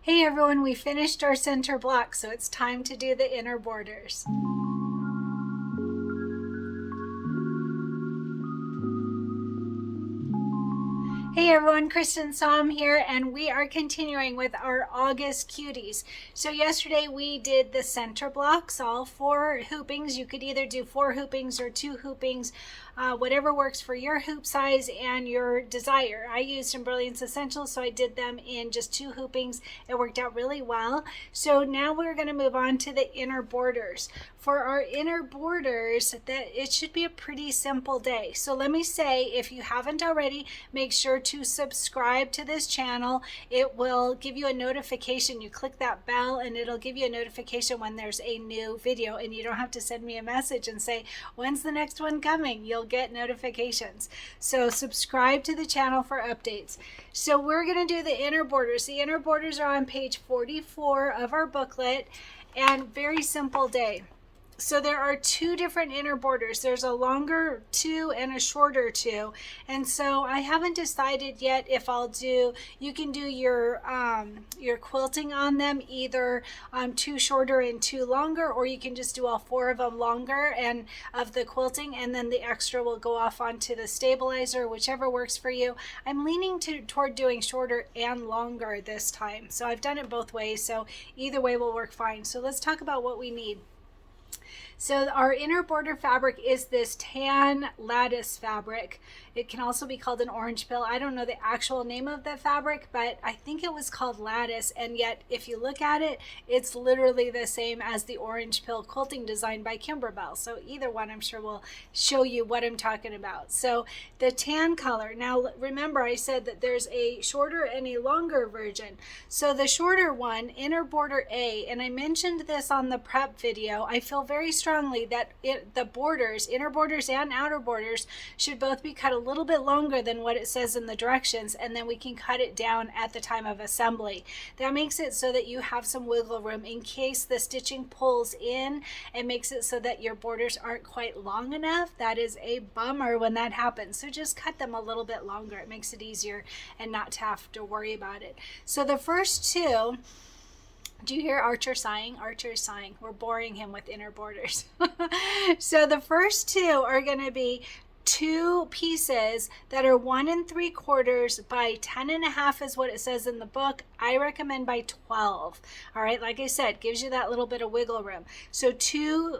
Hey everyone, we finished our center block, so it's time to do the inner borders. Hey everyone, Cristin here, and we are continuing with our August Cuties. So yesterday we did the center blocks, all 4 hoopings. You could either do 4 hoopings or 2 hoopings, whatever works for your hoop size and your desire. I used Embroidery Essentials, so I did them in just 2 hoopings. It worked out really well. So now we're going to move on to the inner borders. For our inner borders, it should be a pretty simple day. So let me say, if you haven't already, make sure to subscribe to this channel. It will give you a notification. You click that bell and it'll give you a notification when there's a new video, and you don't have to send me a message and say, when's the next one coming? You'll get notifications. So subscribe to the channel for updates. So we're going to do the inner borders. The inner borders are on page 44 of our booklet, and very simple day. So there are 2 different inner borders. There's a longer 2 and a shorter 2. And so I haven't decided yet if I'll do, you can do your quilting on them either 2 shorter and 2 longer, or you can just do all 4 of them longer and of the quilting, and then the extra will go off onto the stabilizer, whichever works for you. I'm leaning toward doing shorter and longer this time. So I've done it both ways, so either way will work fine. So let's talk about what we need. So our inner border fabric is this tan lattice fabric. It can also be called an orange pill. I don't know the actual name of the fabric, but I think it was called lattice. And yet, if you look at it, it's literally the same as the orange pill quilting design by Kimberbell. So either one, I'm sure, will show you what I'm talking about. So the tan color. Now, remember I said that there's a shorter and a longer version. So the shorter one, inner border A, and I mentioned this on the prep video, I feel very strongly that the borders, inner borders and outer borders, should both be cut a little bit longer than what it says in the directions, and then we can cut it down at the time of assembly. That makes it so that you have some wiggle room in case the stitching pulls in, and makes it so that your borders aren't quite long enough. That is a bummer when that happens. So just cut them a little bit longer. It makes it easier and not to have to worry about it. So the first 2, do you hear Archer sighing? Archer is sighing. We're boring him with inner borders. So the first 2 are going to be 2 pieces that are 1 3/4 by 10.5 is what it says in the book. I recommend by 12. All right, like I said, gives you that little bit of wiggle room. So 2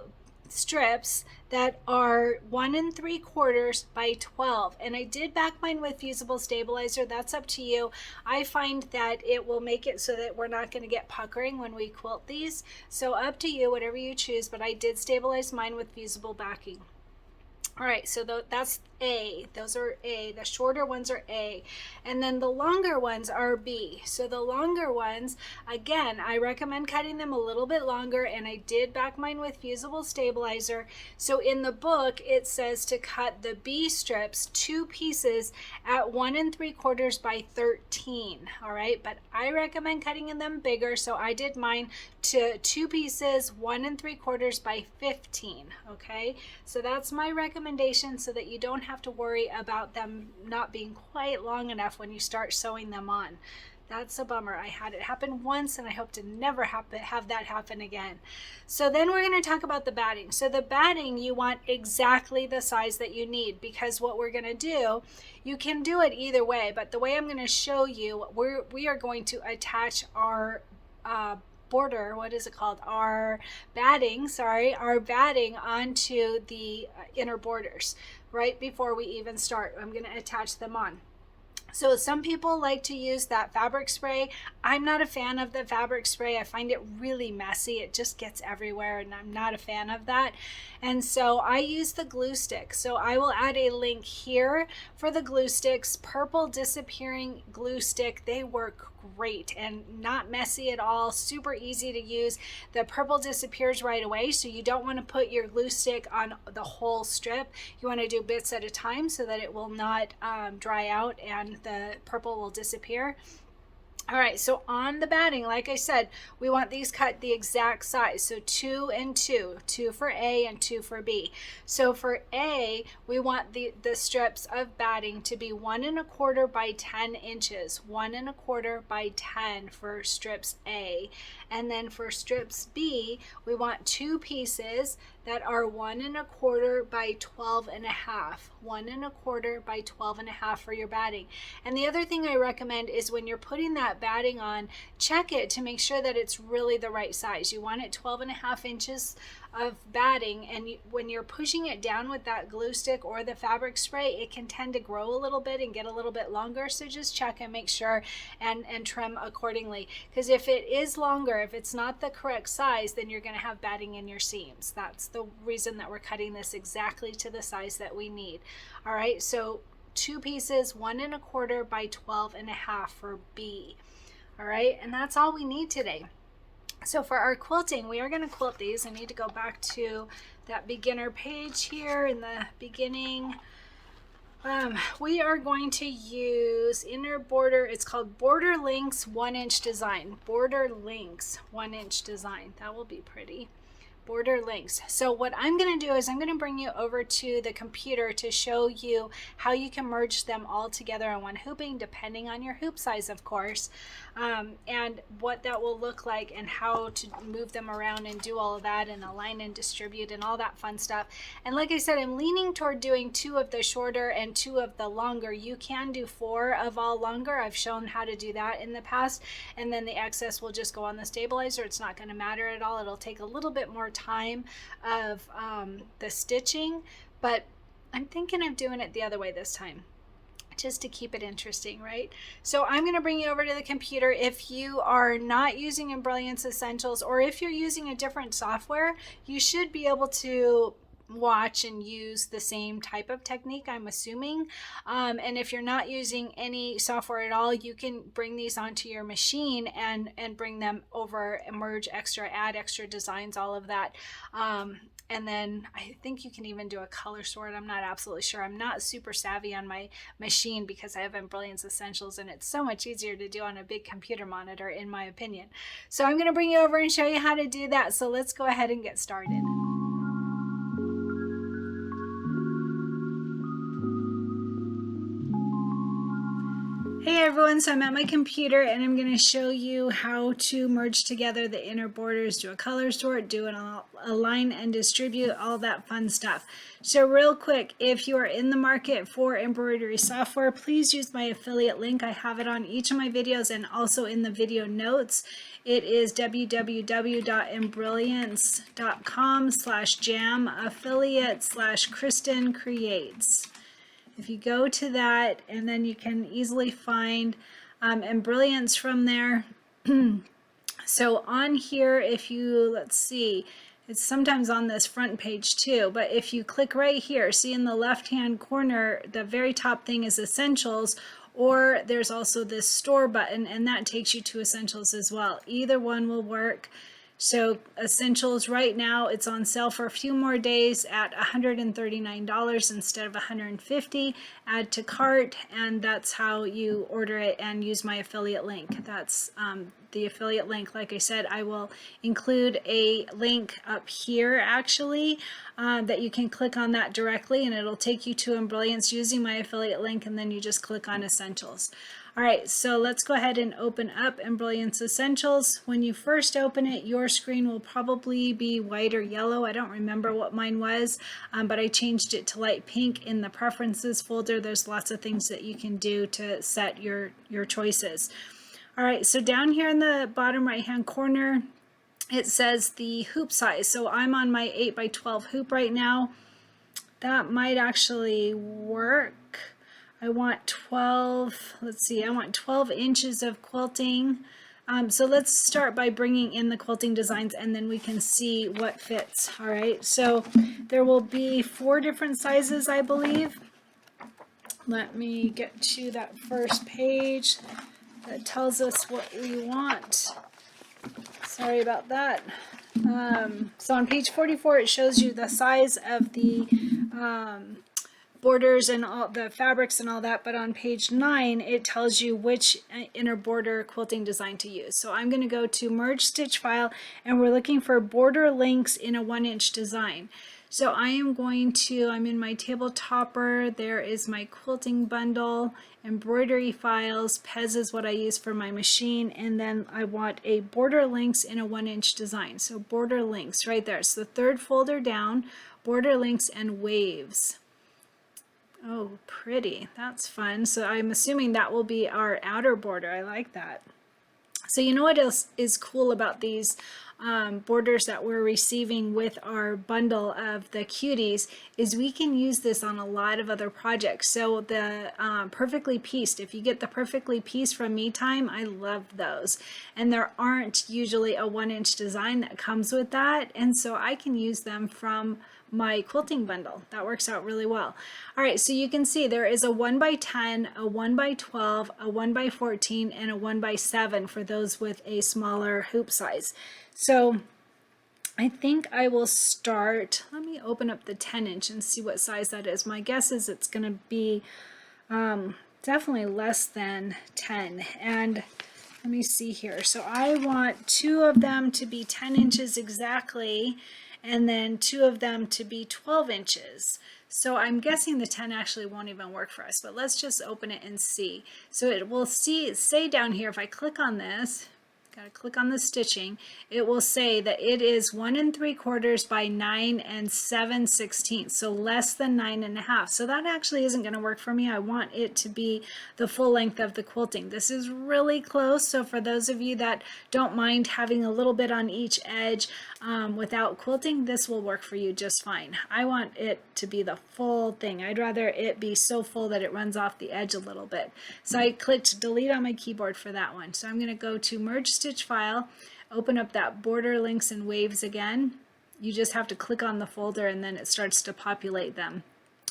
strips that are 1 3/4 by 12, and I did back mine with fusible stabilizer. That's up to you. I find that it will make it so that we're not going to get puckering when we quilt these, so up to you, whatever you choose, but I did stabilize mine with fusible backing. All right, so that's A. Those are A. The shorter ones are A. And then the longer ones are B. So the longer ones, again, I recommend cutting them a little bit longer, and I did back mine with fusible stabilizer. So in the book, it says to cut the B strips 2 pieces at 1 3/4 by 13. All right, but I recommend cutting them bigger, so I did mine to 2 pieces, 1 3/4 by 15. Okay, so that's my recommendation, so that you don't have to worry about them not being quite long enough when you start sewing them on. That's a bummer. I had it happen once, and I hope to never have that happen again. So then we're going to talk about the batting. So the batting, you want exactly the size that you need, because what we're going to do, you can do it either way, but the way I'm going to show you, we are going to attach our border, what is it called, our batting onto the inner borders right before we even start. I'm going to attach them on. So some people like to use that fabric spray. I'm not a fan of the fabric spray. I find it really messy. It just gets everywhere, and I'm not a fan of that. And so I use the glue stick. So I will add a link here for the glue sticks. Purple disappearing glue stick. They work great and not messy at all. Super easy to use. The purple disappears right away, so you don't want to put your glue stick on the whole strip. You want to do bits at a time so that it will not dry out and the purple will disappear. All right, so on the batting, like I said, we want these cut the exact size. So 2 and 2, 2 for A and 2 for B. So for A, we want the strips of batting to be 1 1/4 by 10 inches, 1 1/4 by 10 for strips A. And then for strips B, we want 2 pieces that are 1 1/4 by 12 1/2, 1 1/4 by 12 1/2 for your batting. And the other thing I recommend is when you're putting that batting on, check it to make sure that it's really the right size. You want it 12 1/2 inches of batting, and when you're pushing it down with that glue stick or the fabric spray, it can tend to grow a little bit and get a little bit longer. So just check and make sure and trim accordingly, because if it is longer, if it's not the correct size, then you're going to have batting in your seams. That's the reason that we're cutting this exactly to the size that we need. All right, so 2 pieces, 1 1/4 by 12 1/2 for B. All right, and that's all we need today. So for our quilting, we are going to quilt these. I need to go back to that beginner page here in the beginning. We are going to use inner border. It's called Border Links 1-inch design. Border Links 1-inch design. That will be pretty. Border links. So what I'm going to do is I'm going to bring you over to the computer to show you how you can merge them all together on one hooping, depending on your hoop size, of course, and what that will look like and how to move them around and do all of that and align and distribute and all that fun stuff. And like I said, I'm leaning toward doing 2 of the shorter and 2 of the longer. You can do 4 of all longer. I've shown how to do that in the past, and then the excess will just go on the stabilizer. It's not going to matter at all. It'll take a little bit more time of the stitching, but I'm thinking of doing it the other way this time, just to keep it interesting, right? So I'm going to bring you over to the computer. If you are not using Embellishment Essentials, or if you're using a different software, you should be able to watch and use the same type of technique, I'm assuming. And if you're not using any software at all, you can bring these onto your machine and bring them over, merge extra, add extra designs, all of that. And then I think you can even do a color sort. I'm not absolutely sure. I'm not super savvy on my machine because I have Embellishment Essentials, and it's so much easier to do on a big computer monitor, in my opinion. So I'm going to bring you over and show you how to do that. So let's go ahead and get started. Hey everyone, so I'm at my computer and I'm going to show you how to merge together the inner borders, do a color sort, do an align and distribute, all that fun stuff. So real quick, if you are in the market for embroidery software, please use my affiliate link. I have it on each of my videos and also in the video notes. It is www.embrilliance.com/jam affiliate/Cristin creates. If you go to that, and then you can easily find Embrilliance from there. So on here, if you, let's see, it's sometimes on this front page too, but if you click right here, see in the left hand corner, the very top thing is Essentials, or there's also this store button, and that takes you to Essentials as well. Either one will work. So Essentials right now, it's on sale for a few more days at $139 instead of $150. Add to cart, and that's how you order it and use my affiliate link. That's the affiliate link. Like I said, I will include a link up here actually that you can click on that directly, and it'll take you to Embrilliance using my affiliate link, and then you just click on Essentials. All right, so let's go ahead and open up Embellishment Essentials. When you first open it, your screen will probably be white or yellow. I don't remember what mine was, but I changed it to light pink in the Preferences folder. There's lots of things that you can do to set your choices. All right, so down here in the bottom right-hand corner, it says the hoop size. So I'm on my 8x12 hoop right now. That might actually work. I want 12, let's see, I want 12 inches of quilting. So let's start by bringing in the quilting designs, and then we can see what fits. All right, so there will be 4 different sizes, I believe. Let me get to that first page that tells us what we want. Sorry about that. So on page 44, it shows you the size of the borders and all the fabrics and all that, but on page 9 it tells you which inner border quilting design to use. So I'm going to go to merge stitch file, and we're looking for border links in a 1-inch design. So I am going to, I'm in my table topper, there is my quilting bundle, embroidery files, Pez is what I use for my machine, and then I want a border links in a 1-inch design. So border links right there. So the third folder down, border links and waves. Oh, pretty. That's fun. So I'm assuming that will be our outer border. I like that. So you know what else is cool about these borders that we're receiving with our bundle of the cuties is we can use this on a lot of other projects. So the perfectly pieced, if you get the perfectly pieced from Me Time, I love those. And there aren't usually a 1-inch design that comes with that. And so I can use them from my quilting bundle. That works out really well. All right, so you can see there is a 1x10, a 1x12, a 1x14, and a 1x7 for those with a smaller hoop size. So I think I will start, let me open up the 10-inch and see what size that is. My guess is it's going to be definitely less than 10. And let me see here. So I want 2 of them to be 10 inches exactly, and then 2 of them to be 12 inches. So I'm guessing the 10 actually won't even work for us, but let's just open it and see. So it will say down here, if I click on this, got to click on the stitching, it will say that it is 1 3/4 by 9 7/16, so less than 9.5. So that actually isn't going to work for me. I want it to be the full length of the quilting. This is really close, so for those of you that don't mind having a little bit on each edge without quilting, this will work for you just fine. I want it to be the full thing. I'd rather it be so full that it runs off the edge a little bit. So I clicked delete on my keyboard for that one. So I'm going to go to merge stitch file, open up that border links and waves again. You just have to click on the folder and then it starts to populate them.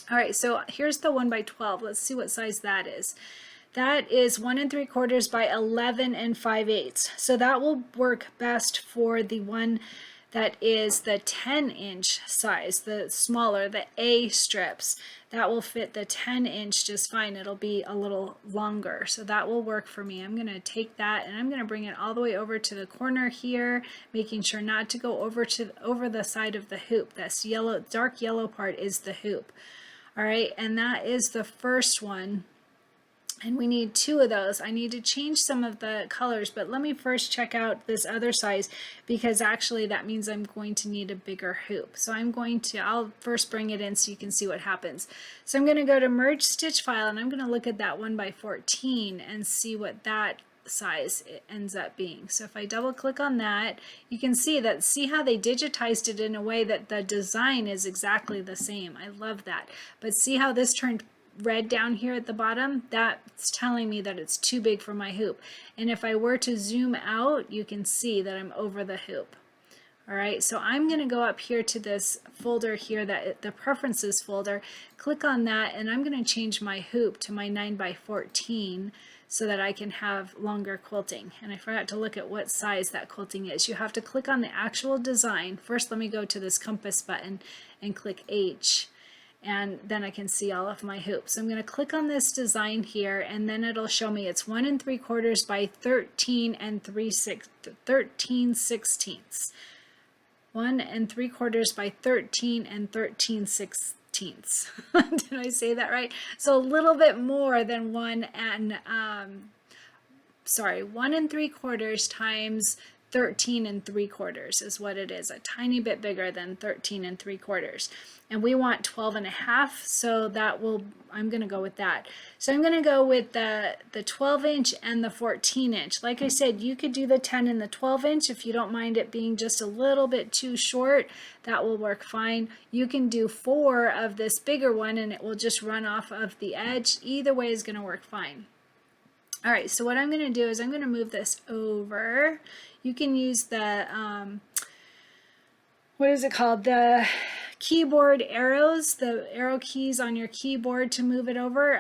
All right, so here's the 1x12. Let's see what size that is. That is 1 3/4 by 11 5/8. So that will work best for the one that is the 10-inch size, the smaller, the A strips. That will fit the 10-inch just fine. It'll be a little longer, so that will work for me. I'm going to take that and I'm going to bring it all the way over to the corner here, making sure not to go over the side of the hoop. This yellow, dark yellow part is the hoop. All right, and that is the first one. And we need 2 of those. I need to change some of the colors, but let me first check out this other size, because actually that means I'm going to need a bigger hoop. So I'll first bring it in so you can see what happens. So I'm going to go to merge stitch file, and I'm going to look at that 1x14 and see what that size it ends up being. So if I double click on that, you can see how they digitized it in a way that the design is exactly the same. I love that. But see how this turned red down here at the bottom? That's telling me that it's too big for my hoop. And if I were to zoom out, you can see that I'm over the hoop. All right, so I'm going to go up here to this folder here, the preferences folder, click on that, and I'm going to change my hoop to my 9x14 so that I can have longer quilting. And I forgot to look at what size that quilting is. You have to click on the actual design. First, let me go to this compass button and click H, and then I can see all of my hoops. So I'm going to click on this design here, and then it'll show me it's 1 3/4 by 13 13/16. 1 3/4 by 13 13/16. Did I say that right? So a little bit more than 1 3/4 times 13 3/4 is what it is, a tiny bit bigger than 13 3/4. And we want 12.5, so I'm going to go with that. So I'm going to go with the 12-inch and the 14-inch. Like I said, you could do the 10 and the 12-inch if you don't mind it being just a little bit too short. That will work fine. You can do 4 of this bigger one and it will just run off of the edge. Either way is going to work fine. All right, so what I'm going to do is I'm going to move this over. You can use the, what is it called? The keyboard arrows, the arrow keys on your keyboard to move it over,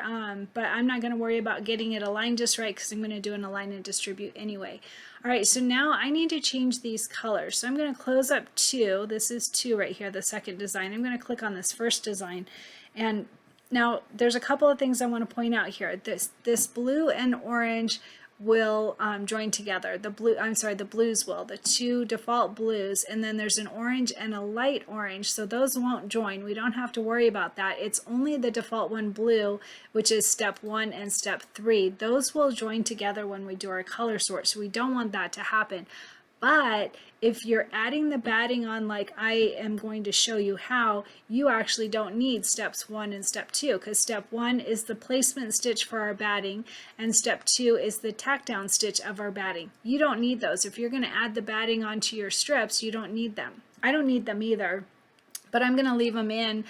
but I'm not going to worry about getting it aligned just right because I'm going to do an align and distribute anyway. All right, so now I need to change these colors. So I'm going to close up 2. This is 2 right here, the second design. I'm going to click on this first design, and Now there's a couple of things I want to point out here. This blue and orange will join together. The blues will, the two default blues, and then there's an orange and a light orange, so those won't join. We don't have to worry about that. It's only the default one, blue, which is step 1 and step 3. Those will join together when we do our color sort, so we don't want that to happen. But if you're adding the batting on like I am going to show you how, you actually don't need steps 1 and step 2, because step 1 is the placement stitch for our batting and step 2 is the tack down stitch of our batting. You don't need those. If you're going to add the batting onto your strips, you don't need them. I don't need them either, but I'm going to leave them in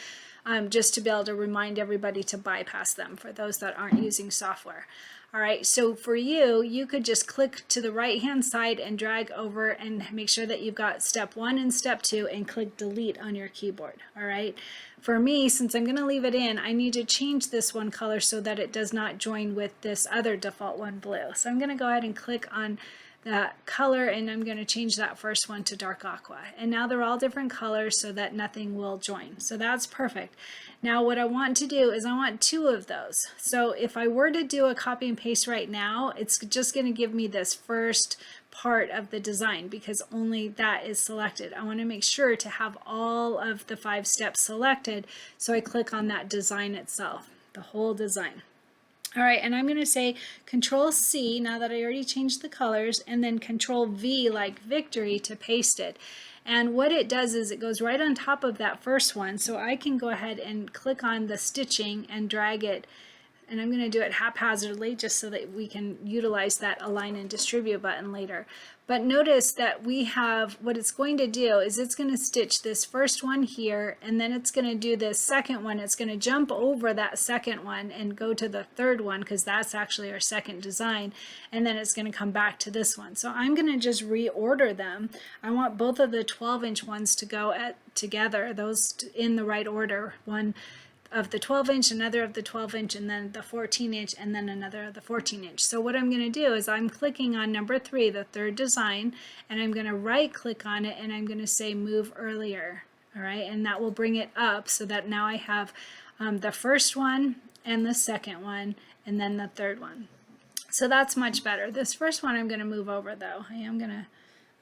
just to be able to remind everybody to bypass them for those that aren't using software. All right, so for you, you could just click to the right hand side and drag over and make sure that you've got step 1 and step 2 and click delete on your keyboard. All right, for me, since I'm going to leave it in, I need to change this one color so that it does not join with this other default one, blue. So I'm going to go ahead and click on that color and I'm going to change that first one to dark aqua. And now they're all different colors so that nothing will join. So that's perfect. Now what I want to do is I want 2 of those. So if I were to do a copy and paste right now, it's just going to give me this first part of the design because only that is selected. I want to make sure to have all of the 5 steps selected, so I click on that design itself, the whole design. All right, and I'm going to say Control C now that I already changed the colors, and then Control V like victory to paste it. And what it does is it goes right on top of that first one, so I can go ahead and click on the stitching and drag it. And I'm going to do it haphazardly just so that we can utilize that align and distribute button later. But notice that we have, what it's going to do is it's going to stitch this first one here, and then it's going to do this second one. It's going to jump over that second one and go to the third one because that's actually our second design, and then it's going to come back to this one. So I'm going to just reorder them. I want both of the 12-inch ones to go together, those in the right order. One of the 12-inch, another of the 12-inch, and then the 14-inch, and then another of the 14-inch. So what I'm going to do is I'm clicking on number 3, the third design, and I'm going to right click on it and I'm going to say move earlier. All right, and that will bring it up so that now I have the first one and the second one and then the third one. So that's much better. This first one I'm going to move over though. I am going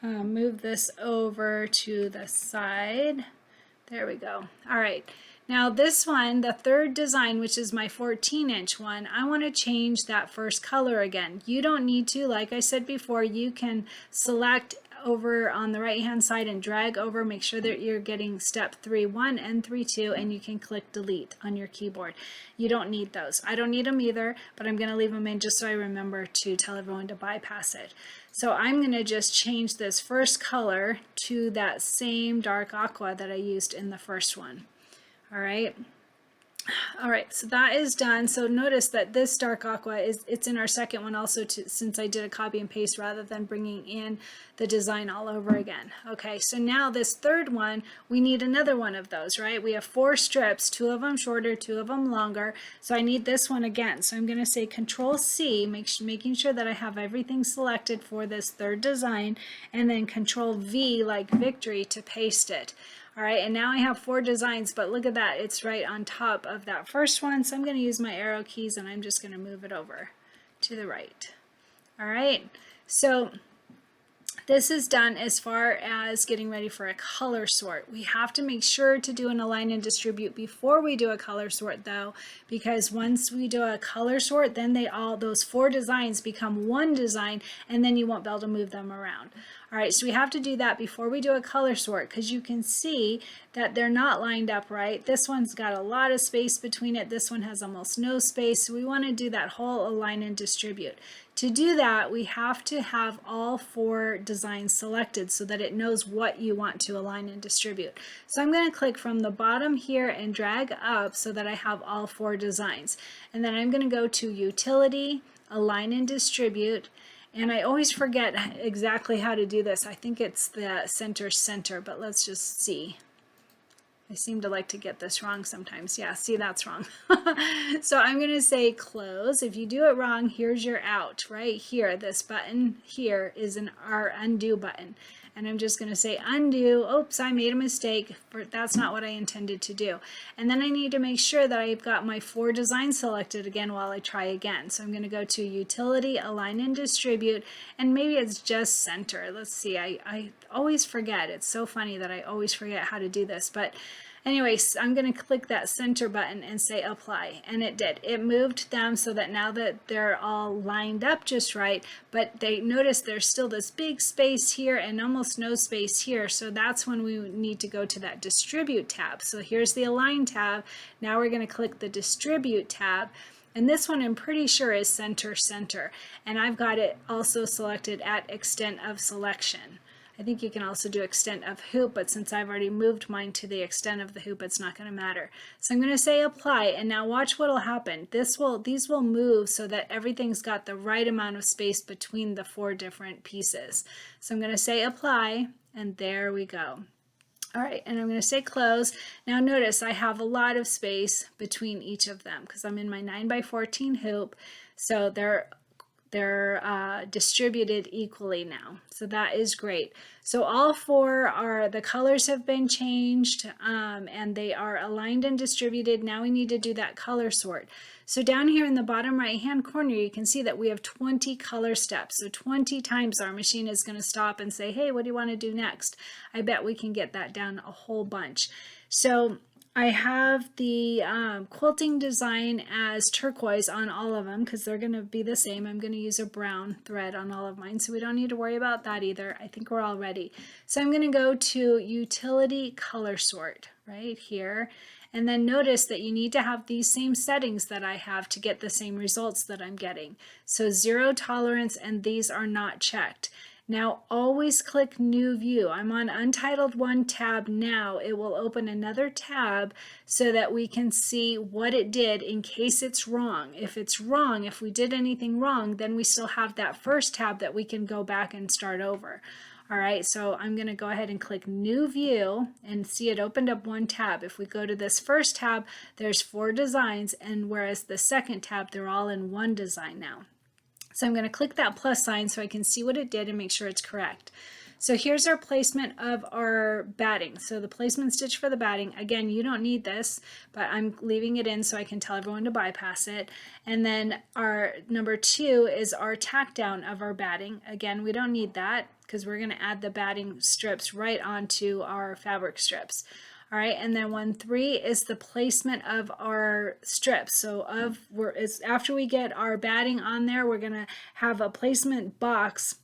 to move this over to the side. There we go. All right. Now this one, the third design, which is my 14-inch one, I want to change that first color again. You don't need to, like I said before, you can select over on the right hand side and drag over, make sure that you're getting step 3.1 and 3.2, and you can click delete on your keyboard. You don't need those. I don't need them either, but I'm going to leave them in just so I remember to tell everyone to bypass it. So I'm going to just change this first color to that same dark aqua that I used in the first one. All right, so that is done. So notice that this dark aqua it's in our second one also, since I did a copy and paste rather than bringing in the design all over again. Okay, so now this third one, we need another one of those, right? We have 4 strips, 2 of them shorter, 2 of them longer. So I need this one again. So I'm going to say Control C, making sure that I have everything selected for this third design, and then Control V like victory to paste it. All right, and now I have 4 designs, but look at that, it's right on top of that first one. So I'm going to use my arrow keys and I'm just going to move it over to the right. All right, so this is done as far as getting ready for a color sort. We have to make sure to do an align and distribute before we do a color sort though, because once we do a color sort, then those 4 designs become one design, and then you won't be able to move them around. All right, so we have to do that before we do a color sort, because you can see that they're not lined up right. This one's got a lot of space between it. This one has almost no space. So we want to do that whole align and distribute. To do that, we have to have all 4 designs selected so that it knows what you want to align and distribute. So I'm going to click from the bottom here and drag up so that I have all 4 designs. And then I'm going to go to Utility, Align and Distribute. And I always forget exactly how to do this. I think it's the center, but let's just see. I seem to like to get this wrong sometimes. Yeah, see, that's wrong. So I'm going to say close. If you do it wrong, here's your out right here. This button here is our undo button. And I'm just going to say undo. Oops, I made a mistake. That's not what I intended to do. And then I need to make sure that I've got my 4 designs selected again while I try again. So I'm going to go to Utility, Align and Distribute, and maybe it's just Center. Let's see, I always forget. It's so funny that I always forget how to do this. But anyways, I'm going to click that center button and say apply, and it did. It moved them so that now that they're all lined up just right, but they notice there's still this big space here and almost no space here, so that's when we need to go to that distribute tab. So here's the align tab. Now we're going to click the distribute tab. And this one I'm pretty sure is center, and I've got it also selected at extent of selection. I think you can also do extent of hoop, but since I've already moved mine to the extent of the hoop, it's not going to matter. So I'm going to say apply, and now watch what will happen. These will move so that everything's got the right amount of space between the 4 different pieces. So I'm going to say apply, and there we go. All right, and I'm going to say close. Now notice I have a lot of space between each of them because I'm in my 9x14 hoop, so they're distributed equally now. So that is great. So all 4 the colors have been changed and they are aligned and distributed. Now we need to do that color sort. So down here in the bottom right hand corner, you can see that we have 20 color steps. So 20 times our machine is going to stop and say, hey, what do you want to do next? I bet we can get that down a whole bunch. So I have the quilting design as turquoise on all of them because they're going to be the same. I'm going to use a brown thread on all of mine, so we don't need to worry about that either. I think we're all ready. So I'm going to go to Utility Color Sort right here. And then notice that you need to have these same settings that I have to get the same results that I'm getting. So 0 tolerance, and these are not checked. Now always click New View. I'm on Untitled 1 tab now. It will open another tab so that we can see what it did in case it's wrong. If it's wrong, if we did anything wrong, then we still have that first tab that we can go back and start over. All right, so I'm going to go ahead and click New View and see it opened up 1 tab. If we go to this first tab, there's 4 designs, and whereas the second tab, they're all in 1 design now. So I'm going to click that plus sign so I can see what it did and make sure it's correct. So here's our placement of our batting. So the placement stitch for the batting, again, you don't need this, but I'm leaving it in so I can tell everyone to bypass it. And then our number 2 is our tack down of our batting. Again, we don't need that because we're going to add the batting strips right onto our fabric strips. All right, and then 1-3 is the placement of our strips. So after we get our batting on there, we're going to have a placement box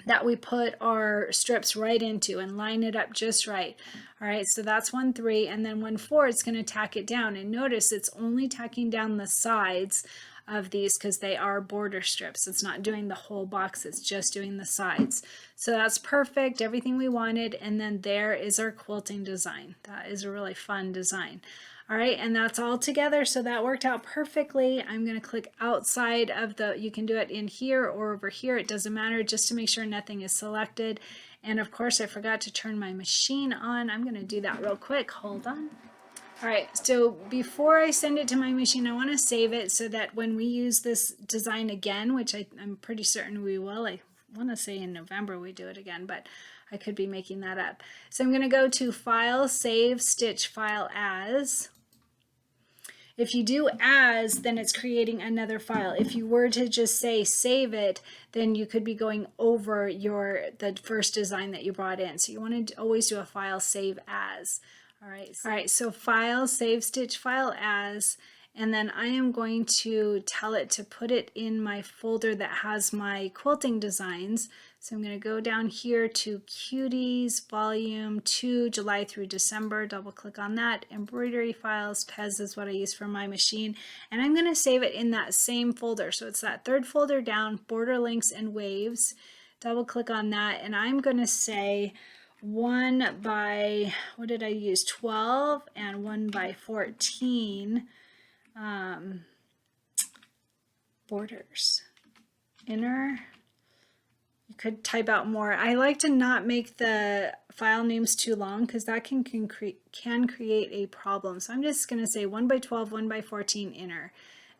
that we put our strips right into and line it up just right. All right, so that's 1-3, and then 1-4, it's going to tack it down. And notice it's only tacking down the sides of these because they are border strips. It's not doing the whole box, it's just doing the sides. So that's perfect, everything we wanted, and then there is our quilting design. That is a really fun design. All right, and that's all together, so that worked out perfectly. I'm going to click outside of you can do it in here or over here, it doesn't matter, just to make sure nothing is selected. And of course, I forgot to turn my machine on. I'm going to do that real quick, hold on. All right, so before I send it to my machine, I want to save it so that when we use this design again, which I'm pretty certain we will, I want to say in November we do it again, but I could be making that up. So I'm going to go to File, Save, Stitch, File As. If you do as, then it's creating another file. If you were to just say save it, then you could be going over the first design that you brought in. So you want to always do a file save as. All right, so File, Save, Stitch, File As, and then I am going to tell it to put it in my folder that has my quilting designs. So I'm going to go down here to Cuties, Volume 2, July through December, double click on that, Embroidery Files, Pez is what I use for my machine, and I'm going to save it in that same folder. So it's that third folder down, Border Links and Waves, double click on that, and I'm going to say 1 by, what did I use, 12 and 1 by 14 borders. Inner, you could type out more. I like to not make the file names too long because that can create a problem. So I'm just going to say 1 by 12, 1 by 14 inner,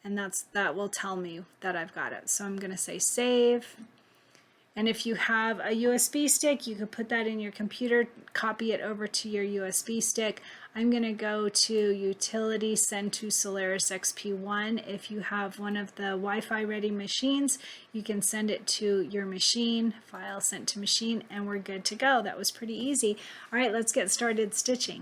and that will tell me that I've got it. So I'm going to say save. And if you have a USB stick, you could put that in your computer, copy it over to your USB stick. I'm going to go to Utility, Send to Solaris XP1. If you have one of the Wi-Fi ready machines, you can send it to your machine, file sent to machine, and we're good to go. That was pretty easy. All right, let's get started stitching.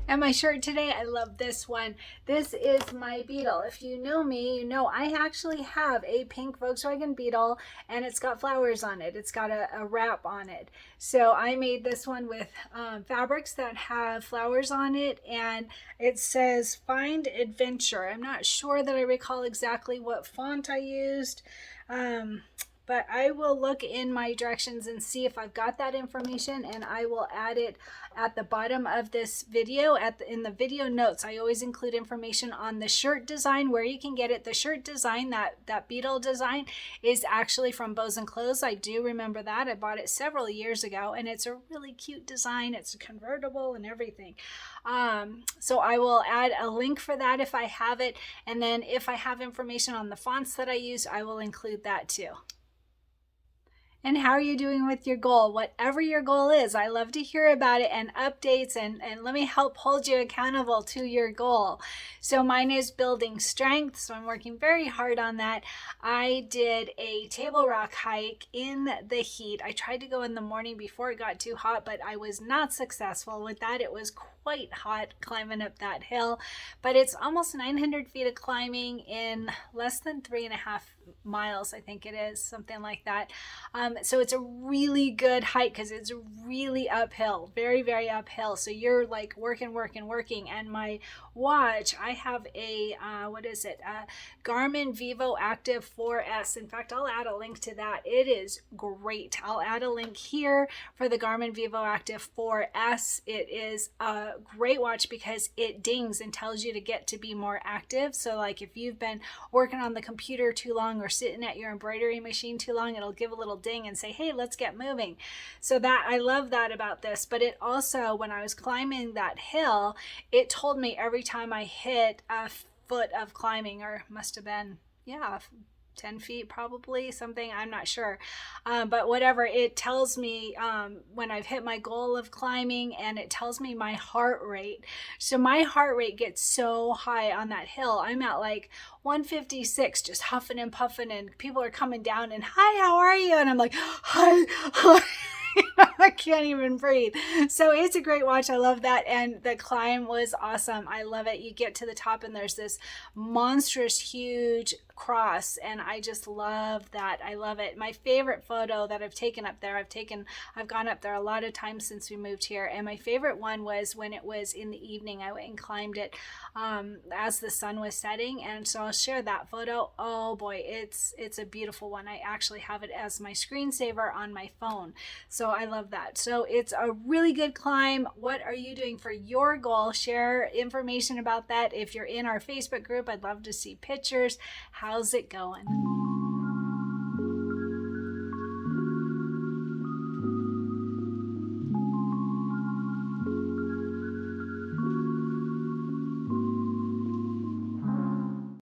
And my shirt today, I love this one. This is my Beetle. If you know me, you know I actually have a pink Volkswagen Beetle, and it's got flowers on it. It's got a wrap on it. So I made this one with fabrics that have flowers on it, and it says Find Adventure. I'm not sure that I recall exactly what font I used. But I will look in my directions and see if I've got that information, and I will add it at the bottom of this video. In the video notes, I always include information on the shirt design, where you can get it. The shirt design, that Beetle design, is actually from Bows and Clothes. I do remember that. I bought it several years ago, and it's a really cute design. It's convertible and everything. So I will add a link for that if I have it, and then if I have information on the fonts that I use, I will include that too. And how are you doing with your goal? Whatever your goal is, I love to hear about it and updates, and let me help hold you accountable to your goal. So mine is building strength, so I'm working very hard on that. I did a table rock hike in the heat. I tried to go in the morning before it got too hot, but I was not successful with that. It was quite hot climbing up that hill, but it's almost 900 feet of climbing in less than 3.5 miles, I think it is, something like that. So it's a really good hike because it's really uphill, very, very uphill. So you're like working. And my watch, I have a, what is it? Garmin Vivo Active 4S. In fact, I'll add a link to that. It is great. I'll add a link here for the Garmin Vivo Active 4S. It is a great watch because it dings and tells you to get to be more active. So like if you've been working on the computer too long or sitting at your embroidery machine too long, it'll give a little ding and say, hey, let's get moving. So that, I love that about this. But it also, when I was climbing that hill, it told me every time I hit a foot of climbing, or must have been, 10 feet probably, something, I'm not sure, but whatever, it tells me when I've hit my goal of climbing, and it tells me my heart rate. So my heart rate gets so high on that hill. I'm at like 156, just huffing and puffing, and people are coming down and, hi, how are you? And I'm like, hi. I can't even breathe. So it's a great watch. I love that. And the climb was awesome. I love it. You get to the top and there's this monstrous, huge cross, and I just love that. I love it. My favorite photo that I've taken up there, I've gone up there a lot of times since we moved here, and my favorite one was when it was in the evening. I went and climbed it as the sun was setting, and so I'll share that photo. Oh boy, it's a beautiful one. I actually have it as my screensaver on my phone, so I love that. So it's a really good climb. What are you doing for your goal? Share information about that. If you're in our Facebook group, I'd love to see pictures. How's it going?